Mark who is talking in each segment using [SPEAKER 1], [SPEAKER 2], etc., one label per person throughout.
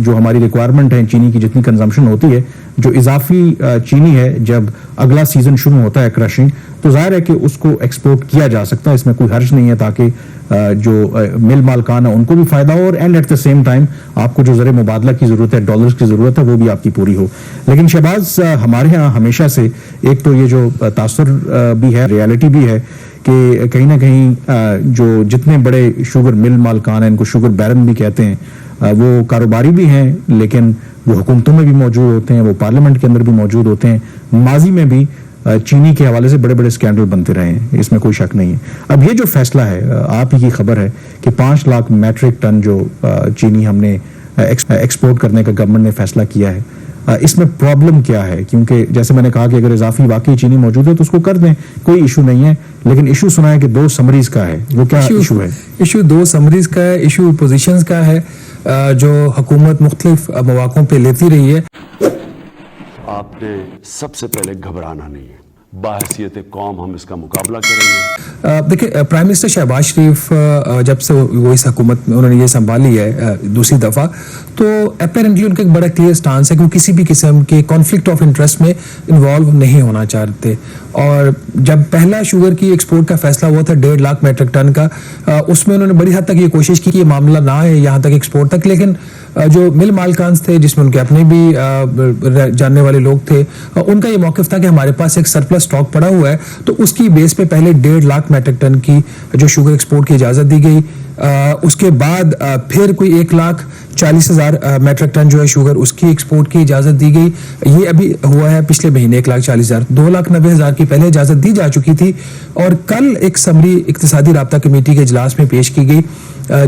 [SPEAKER 1] جو ہماری ریکوائرمنٹ ہے چینی کی جتنی کنزمپشن ہوتی ہے, جو اضافی چینی ہے جب اگلا سیزن شروع ہوتا ہے کرشنگ, تو ظاہر ہے کہ اس کو ایکسپورٹ کیا جا سکتا ہے, اس میں کوئی حرج نہیں ہے, تاکہ جو مل مالکان ہے ان کو بھی فائدہ ہو, اور and at the same time آپ کو جو زر مبادلہ کی ضرورت ہے, ڈالرز کی ضرورت ہے, وہ بھی آپ کی پوری ہو. لیکن شہباز, ہمارے ہاں ہمیشہ سے ایک تو یہ جو تاثر بھی ہے, ریالٹی بھی ہے کہ کہیں نہ کہیں جو جتنے بڑے شوگر مل مالکان ہیں, ان کو شوگر بیرن بھی کہتے ہیں, وہ کاروباری بھی ہیں, لیکن وہ حکومتوں میں بھی موجود ہوتے ہیں, وہ پارلیمنٹ کے اندر بھی موجود ہوتے ہیں. ماضی میں بھی چینی کے حوالے سے بڑے بڑے اسکینڈل بنتے رہے ہیں, اس میں کوئی شک نہیں ہے. اب یہ جو فیصلہ ہے, آپ ہی کی خبر ہے کہ 5 لاکھ میٹرک ٹن جو چینی ہم نے ایکسپورٹ کرنے کا گورنمنٹ نے فیصلہ کیا ہے, اس میں پرابلم کیا ہے؟ کیونکہ جیسے میں نے کہا کہ اگر اضافی واقعی چینی موجود ہے تو اس کو کر دیں, کوئی ایشو نہیں ہے, لیکن ایشو سنا ہے کہ 2 سمریز کا ہے. وہ کیا ایشو ہے؟
[SPEAKER 2] ایشو 2 سمریز کا ہے, ایشو پوزیشنز کا ہے جو حکومت مختلف مواقعوں پہ لیتی رہی ہے.
[SPEAKER 3] آپ نے سب سے پہلے گھبرانا نہیں ہے, باحثیت قوم ہم اس کا مقابلہ کریں گے.
[SPEAKER 2] دیکھیں, پرائم منسٹر شہباز شریف جب سے وہ اس حکومت میں انہوں نے یہ سنبھالی ہے دوسری دفعہ, تو اپیرنٹلی ان کا ایک بڑا کلیئر سٹانس ہے کہ وہ کسی بھی قسم کے کانفلکٹ آف انٹرسٹ میں انوالو نہیں ہونا چاہتے. اور جب پہلا شوگر کی ایکسپورٹ کا فیصلہ ہوا تھا 1.5 لاکھ میٹرک ٹن کا, اس میں انہوں نے بڑی حد تک یہ کوشش کی کہ یہ معاملہ نہ ہے یہاں تک ایکسپورٹ تک, لیکن جو مل مالکانز تھے جس میں ان کے اپنے بھی جاننے والے لوگ تھے, ان کا یہ موقف تھا کہ ہمارے پاس ایک سرپلس اسٹاک پڑا ہوا ہے, تو اس کی بیس پہ پہلے 1.5 لاکھ میٹرک ٹن کی جو شوگر ایکسپورٹ کی اجازت دی گئی. اس کے بعد پھر کوئی 1,40,000 میٹرک ٹن جو ہے شوگر اس کی ایکسپورٹ کی اجازت دی گئی. یہ ابھی ہوا ہے پچھلے مہینے 1,40,000. 2,90,000 کی پہلے اجازت دی جا چکی تھی, اور کل ایک سمری اقتصادی رابطہ کمیٹی کے اجلاس میں پیش کی گئی.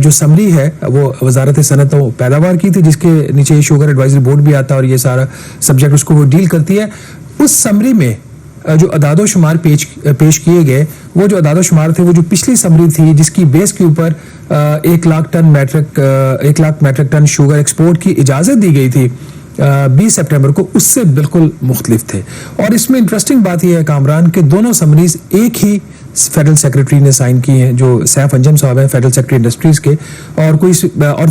[SPEAKER 2] جو سمری ہے وہ وزارت صنعت و پیداوار کی تھی, جس کے نیچے شوگر ایڈوائزری بورڈ بھی آتا ہے, اور یہ سارا سبجیکٹ اس کو وہ ڈیل کرتی ہے. اس سمری میں جو اعداد و شمار پیش کیے گئے, وہ جو اعداد و شمار تھے وہ جو پچھلی سمری تھی جس کی بیس کے اوپر 1 lakh metric ton sugar export کی اجازت دی گئی تھی 20 سپٹمبر کو, اس سے بالکل مختلف تھے. اور اس میں انٹرسٹنگ بات یہ ہے کامران کہ دونوں سمریز ایک ہی فیڈرل سیکرٹری نے سائن کی ہیں, جو سیف انجم صاحب ہیں فیڈرل سیکرٹری انڈسٹریز کے, اور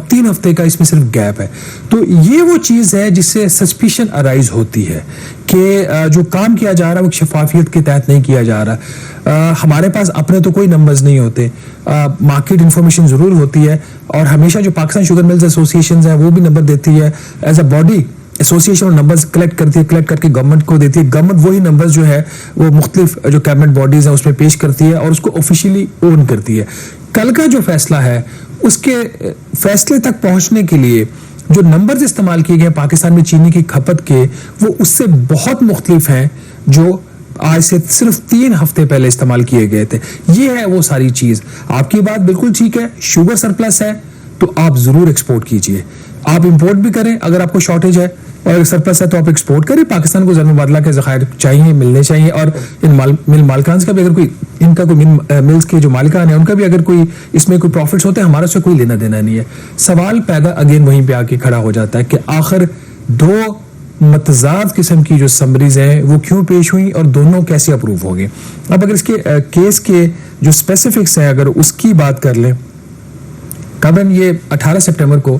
[SPEAKER 2] 3 ہفتے کا اس میں صرف گیپ ہے. تو یہ وہ چیز ہے جس سے سسپیشن ارائز ہوتی ہے کہ جو کام کیا جا رہا ہے وہ شفافیت کے تحت نہیں کیا جا رہا. ہمارے پاس اپنے تو کوئی نمبرز نہیں ہوتے, مارکیٹ انفارمیشن ضرور ہوتی ہے, اور ہمیشہ جو پاکستان شوگر ملز ایسوسیشنز ہیں وہ بھی نمبر دیتی ہے ایز اے باڈی. ایسوسیشن اور نمبرز کلیکٹ کرتی ہے, کلیکٹ کر کے گورنمنٹ کو دیتی ہے. گورنمنٹ وہی نمبرز جو ہے وہ مختلف جو کیبنٹ باڈیز ہیں اس میں پیش کرتی ہے, اور اس کو آفیشیلی اون کرتی ہے. کل کا جو فیصلہ ہے, اس کے فیصلے تک پہنچنے کے لیے جو نمبرز استعمال کیے گئے پاکستان میں چینی کی کھپت کے, وہ اس سے بہت مختلف ہیں جو آج سے صرف 3 ہفتے پہلے استعمال کیے گئے تھے. یہ ہے وہ ساری چیز. آپ کی بات بالکل ٹھیک ہے, شوگر سرپلس ہے تو آپ ضرور ایکسپورٹ کیجئے, آپ امپورٹ بھی کریں اگر آپ کو شارٹیج ہے, اور اگر سرپلس ہے تو آپ ایکسپورٹ کریں. پاکستان کو زر مبادلہ کے ذخائر چاہیے, ملنے چاہیے, اور ان مل مالکان کا بھی اگر کوئی, ان کا کوئی ملز کے جو مالکان ہیں ان کا بھی اگر کوئی اس میں کوئی پروفٹس ہوتے ہیں, ہمارا اس سے کوئی لینا دینا نہیں ہے. سوال پیدا اگین وہیں پہ آ کے کھڑا ہو جاتا ہے کہ آخر 2 متضاد قسم کی جو سمریز ہیں وہ کیوں پیش ہوئیں, اور دونوں کیسے اپروو ہو گئے. اب اگر اس کے کیس کے جو اسپیسیفکس ہیں اگر اس کی بات کر لیں, قبل یہ 18 سپٹمبر کو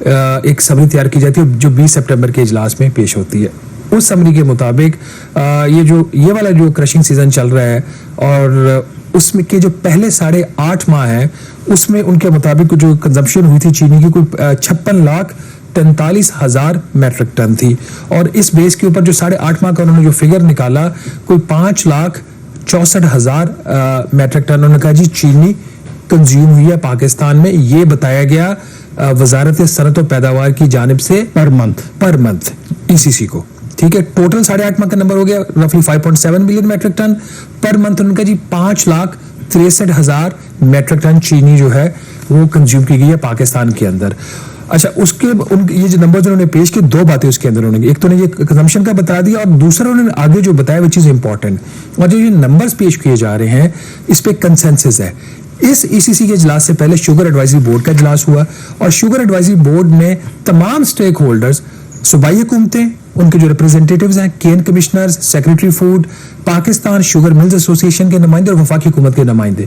[SPEAKER 2] ایک سمری تیار کی جاتی ہے جو 20 سپٹمبر کے اجلاس میں پیش ہوتی ہے. اس سمری کے مطابق یہ والا جو کرشنگ سیزن چل رہا ہے, اور اس میں کے جو پہلے 8.5 ماہ ہیں, اس میں ان کے مطابق جو کنزمپشن ہوئی تھی چینی کی کوئی 56,43,000 میٹرک ٹن تھی. اور اس بیس کے اوپر جو 8.5 ماہ کا انہوں نے جو فگر نکالا, کوئی 5,64,000 میٹرک ٹن انہوں نے کہا جی چینی کنزیوم ہوئی ہے پاکستان میں. یہ بتایا گیا وزارت صنعت و پیداوار کی جانب سے پر منتھ ECC کو. ٹھیک ہے, ٹوٹل 8.5 ماہ کا نمبر ہو گیا رفلی 5.7 million metric ton per month. ان کا جی 5,63,000 میٹرک ٹن چینی جو ہے وہ کنزیوم کی گئی ہے پاکستان کے اندر. اچھا, اس کے یہ جو نمبر انہوں نے پیش کی, 2 باتیں اس کے اندر انہوں نے, ایک تو نے یہ کنزمپشن کا بتا دیا, اور دوسرا انہوں نے آگے جو بتایا وہ چیز امپورٹنٹ. اور جو یہ نمبرز پیش کیے جا رہے ہیں اس پہ کنسنسس ہے. اس ECC کے اجلاس سے پہلے شوگر ایڈوائزری بورڈ کا اجلاس ہوا, اور شوگر ایڈوائزری بورڈ میں تمام سٹیک ہولڈرز, صوبائی حکومتیں, ان کے جو ریپرزینٹیٹیوز ہیں, can commissioners, secretary food, Pakistan sugar mills association کے نمائندے, اور وفاقی حکومت کے نمائندے,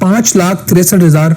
[SPEAKER 2] 5,63,000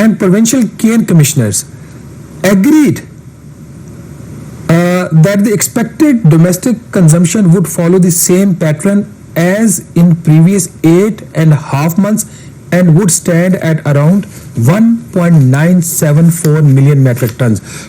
[SPEAKER 2] and provincial cane commissioners agreed that the expected domestic consumption would follow the same pattern as in previous 8.5 months and would stand at around 1.974 million metric tons,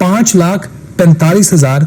[SPEAKER 2] 5,45,000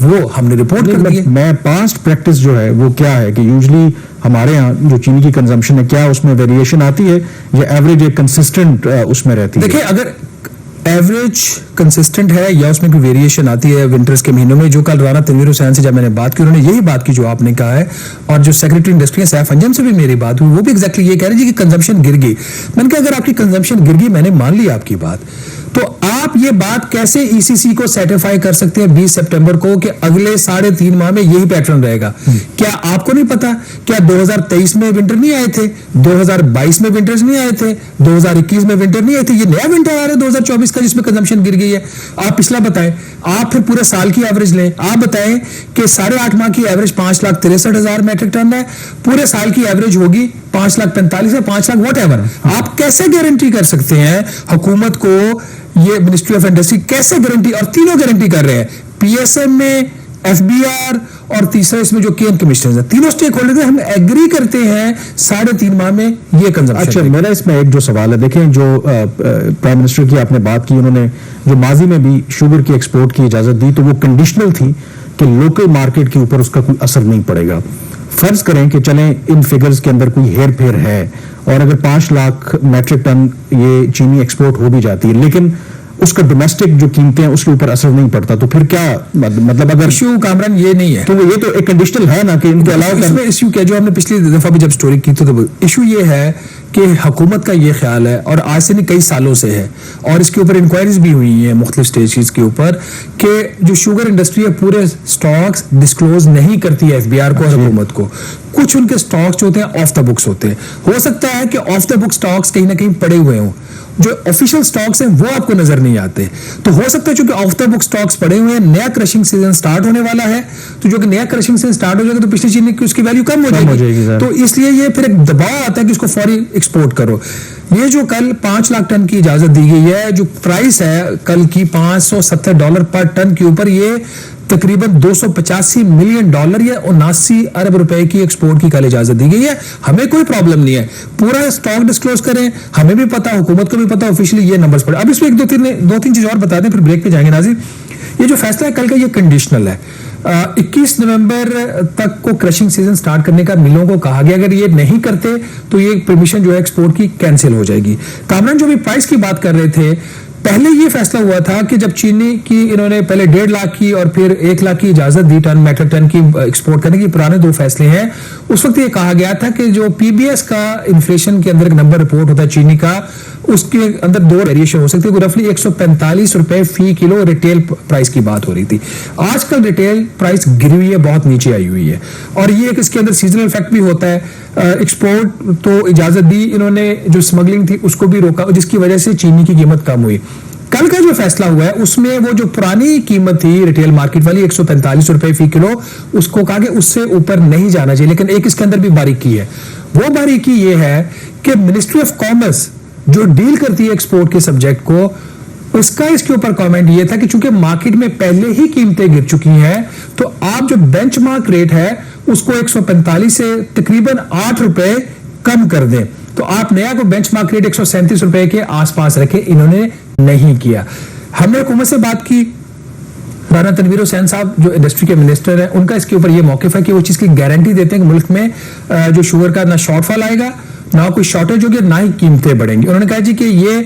[SPEAKER 2] وہ ہم نے رپورٹ کر دی ہے.
[SPEAKER 1] میں پاسٹ پریکٹس جو ہے وہ کیا ہے کہ یوزلی ہمارے ہاں جو چینی کی کنزمپشن ہے کیا اس میں ویریشن آتی ہے یا ایوریج ایک کنسسٹنٹ اس میں رہتی ہے؟
[SPEAKER 2] دیکھیں اگر ایوریج کنسسٹنٹ ہے یا اس میں کوئی ویریشن آتی ہے ونٹرز کے مہینوں میں, جو کل رانا تنویر حسین سے جب میں نے بات کی انہوں نے یہی بات کی جو آپ نے کہا ہے, اور جو سیکرٹری انڈسٹری ہے سیف انجم سے بھی میری بات ہوئی وہ بھی ایگزیکٹلی یہ کہہ رہے ہیں کہ کنزمپشن گر گئی. میں نے کہا اگر آپ کی کنزمپشن گر گئی, میں نے مان لی آپ کی بات, تو آپ یہ بات کیسے ای سی سی کو سیٹیفائی کر سکتے ہیں 20 سپٹمبر کو کہ اگلے 3.5 ماہ میں یہی پیٹرن رہے گا؟ کیا آپ کو نہیں پتا کیا 2023 میں ونٹر نہیں آئے تھے, 2022 میں ونٹرز نہیں آئے تھے, 2021 میں ونٹر نہیں آئے تھے, یہ نیا ونٹر آ رہا ہے 2024 کا جس میں کنزمپشن گر گئی ہے. آپ پچھلا بتائیں, آپ پھر پورے سال کی ایوریج لیں, آپ بتائیں کہ 8.5 ماہ کی ایوریج 5,63,000 میٹرک ٹن ہے, پورے سال کی ایوریج ہوگی 5,45,000 یا 5,00,000 واٹ ایور. آپ کیسے گارنٹی کر سکتے ہیں حکومت کو, یہ منسٹری آف انڈسٹری کیسے گارنٹی, اور تینوں گارنٹی کر رہے ہیں, پی ایس ایم میں, ایف بی آر اور تیسرا اس میں جو کے این کمشنرز ہیں, تینوں سٹیک ہولڈر ہم ایگری کرتے ہیں 3.5 ماہ میں یہ کنزمپشن.
[SPEAKER 1] اچھا میرا اس میں ایک جو سوال ہے, دیکھیں جو پرائم منسٹر کی آپ نے بات کی, انہوں نے جو ماضی میں بھی شوگر کی ایکسپورٹ کی اجازت دی تو وہ کنڈیشنل تھی کہ لوکل مارکیٹ کے اوپر اس کا کوئی اثر نہیں پڑے گا. فرض کریں کہ چلیں ان فگرز کے اندر کوئی ہیر پھیر ہے اور اگر 5 لاکھ میٹرک ٹن یہ چینی ایکسپورٹ ہو بھی جاتی ہے لیکن اس کا ڈومیسٹک جو قیمتیں ہیں اس کے اوپر اثر نہیں پڑتا, تو پھر کیا مطلب اگر
[SPEAKER 2] ایشو کامران یہ نہیں ہے,
[SPEAKER 1] کیونکہ یہ تو ایک کنڈیشنل ہے نا کہ ان کے علاوہ
[SPEAKER 2] اس میں ایشو کیا جو ہم نے پچھلی دفعہ بھی جب سٹوری کی تو ایشو یہ ہے کہ حکومت کا یہ خیال ہے اور آج سے نہیں کئی سالوں سے ہے اور اس کے اوپر انکوائریز بھی ہوئی ہیں مختلف اسٹیجز کے اوپر کہ جو شوگر انڈسٹری ہے پورے سٹاکس ڈسکلوز نہیں کرتی ہے ایف بی آر کو اور حکومت کو. کچھ ان کے سٹاکس جو ہوتے ہیں آف دا بکس ہوتے ہیں, ہو سکتا ہے کہ آف دا بک سٹاکس کہیں نہ کہیں پڑے ہوئے ہوں, جو آفیشیل سٹاکس ہیں وہ آپ کو نظر نہیں آتے. تو ہو سکتا ہے چونکہ آف دا بک سٹاکس پڑے ہوئے ہیں, نیا کرشنگ سیزن سٹارٹ ہونے والا ہے, تو جو کہ نیا کرشنگ سیزن سٹارٹ ہو جائے گا تو پچھلی چینی کی اس کی ویلیو کم ہو جائے گی, تو اس لیے یہ پھر ایک دباؤ آتا ہے کہ اس کو فوری ایکسپورٹ کرو. یہ جو کل 5 لاکھ ٹن کی اجازت دی گئی ہے, جو پرائس ہے کل کی $570 پر ٹن کے اوپر, یہ تقریباً $285 ملین یا 79 ارب روپے کی ایکسپورٹ کی کل اجازت دی گئی ہے. ہمیں کوئی پرابلم نہیں ہے, پورا اسٹاک ڈسکلوز کریں, ہمیں بھی پتا, حکومت کو بھی پتا, آفیشلی یہ نمبرز پڑے. اب اس میں ایک دو تین چیز اور بتا دیں پھر بریک پہ جائیں گے. ناظرین یہ جو فیصلہ ہے کل کا یہ کنڈیشنل ہے, 21 نومبر تک کو کرشنگ سیزن سٹارٹ کرنے کا ملوں کو کہا گیا, اگر یہ نہیں کرتے تو یہ پرمیشن جو ہے ایکسپورٹ کی کینسل ہو جائے گی. کامران جو بھی پرائس کی بات کر رہے تھے, پہلے یہ فیصلہ ہوا تھا کہ جب چینی کی انہوں نے پہلے 1.5 لاکھ کی اور پھر 1 لاکھ کی اجازت دی میٹرک ٹن کی ایکسپورٹ کرنے کی, پرانے 2 فیصلے ہیں. اس وقت یہ کہا گیا تھا کہ جو پی بی ایس کا انفلیشن کے اندر ایک نمبر رپورٹ ہوتا ہے چینی کا, اس کے اندر 2 ویریشن ہو سکتی ہے, رفلی 145 روپے فی کلو ریٹیل پرائس کی بات ہو رہی تھی. آج کل ریٹیل پرائس گری ہوئی ہے, بہت نیچے آئی ہوئی ہے, اور یہ اس کے اندر سیزنل افیکٹ بھی ہوتا ہے. ایکسپورٹ تو اجازت دی انہوں نے, جو اسمگلنگ تھی اس کو بھی روکا, جس کی وجہ سے چینی کی قیمت کم ہوئی. کل کا جو فیصلہ ہوا ہے اس میں وہ جو پرانی قیمت تھی ریٹیل مارکیٹ والی 145 روپے فی کلو, اس کو کہا کہ اس سے اوپر نہیں جانا چاہیے. لیکن ایک اس کے اندر بھی باریکی ہے, وہ باریکی یہ ہے کہ منسٹری آف کامرس جو ڈیل کرتی ہے ایکسپورٹ کے سبجیکٹ کو, اس کا اس کے اوپر کامنٹ یہ تھا کہ چونکہ مارکیٹ میں پہلے ہی قیمتیں گر چکی ہیں تو آپ جو بینچ مارک ریٹ ہے اس کو 145 سے تقریباً 8 روپے کم کر دیں, تو آپ نیا کو بینچ مارک ریٹ 137 روپے کے آس پاس رکھے. انہوں نے نہیں کیا. ہم نے حکومت سے بات کی, رانا تنویر حسین صاحب جو انڈسٹری کے منسٹر ہیں, ان کا اس کے اوپر یہ موقف ہے کہ وہ چیز کی گارنٹی دیتے ہیں کہ ملک میں جو شوگر کا نہ شارٹ فال آئے گا, نہ کوئی شارٹیج ہوگی, نہ ہی قیمتیں بڑھیں گی. انہوں نے کہا جی کہ یہ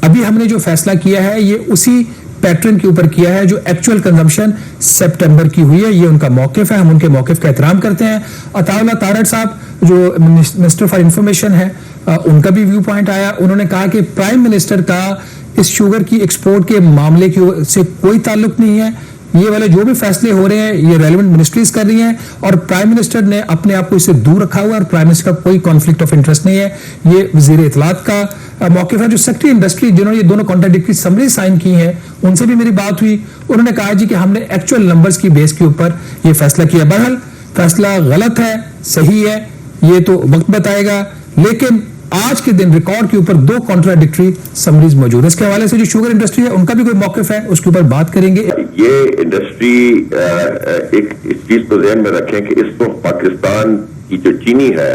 [SPEAKER 2] ابھی ہم نے جو فیصلہ کیا ہے یہ اسی پیٹرن کے اوپر کیا ہے جو ایکچوئل کنزمپشن سپٹمبر کی ہوئی ہے. یہ ان کا موقف ہے, ہم ان کے موقف کا احترام کرتے ہیں. عطا اللہ تارڑ صاحب جو منسٹر فار انفارمیشن ہے, ان کا بھی ویو پوائنٹ آیا. انہوں نے کہا کہ پرائم منسٹر کا اس شوگر کی ایکسپورٹ کے معاملے سے کوئی تعلق نہیں ہے, یہ والے جو بھی فیصلے ہو رہے ہیں یہ ریلیونٹ منسٹریز کر رہی ہیں, اور پرائم منسٹر نے اپنے آپ کو اس سے دور رکھا ہوا ہے, اور پرائم منسٹر کا کوئی کانفلکٹ آف انٹرسٹ نہیں ہے. یہ وزیر اطلاعات کا موقف ہے. جو سیکرٹری انڈسٹری جنہوں نے یہ دونوں کانٹراڈکٹری سمری سائن کی ہیں, ان سے بھی میری بات ہوئی. انہوں نے کہا جی کہ ہم نے ایکچوئل نمبرز کی بیس کے اوپر یہ فیصلہ کیا. بہرحال فیصلہ غلط ہے, صحیح ہے, یہ تو وقت بتائے گا, لیکن آج کے دن ریکارڈ کے اوپر 2 کانٹراڈکٹری سمریز موجود ہیں. اس کے حوالے سے جو شوگر انڈسٹری ہے ان کا بھی کوئی موقف ہے, اس کے اوپر بات کریں گے.
[SPEAKER 4] یہ انڈسٹری ایک اس چیز کو ذہن میں رکھیں کہ اس وقت پاکستان کی جو چینی ہے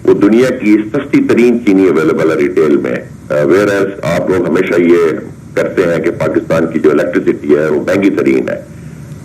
[SPEAKER 4] وہ دنیا کی سستی ترین چینی اویلیبل ہے ریٹیل میں, ویئر ایز آپ لوگ ہمیشہ یہ کرتے ہیں کہ پاکستان کی جو الیکٹریسٹی ہے وہ مہنگی ترین ہے.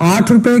[SPEAKER 2] ₹8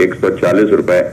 [SPEAKER 4] ₹140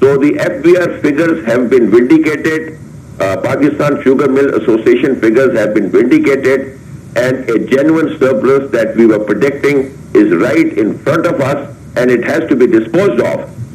[SPEAKER 4] So the FBR figures have been vindicated, Pakistan Sugar Mill Association figures have been vindicated, and a genuine surplus that we were predicting is right in front of us and it has to be disposed of.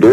[SPEAKER 4] 2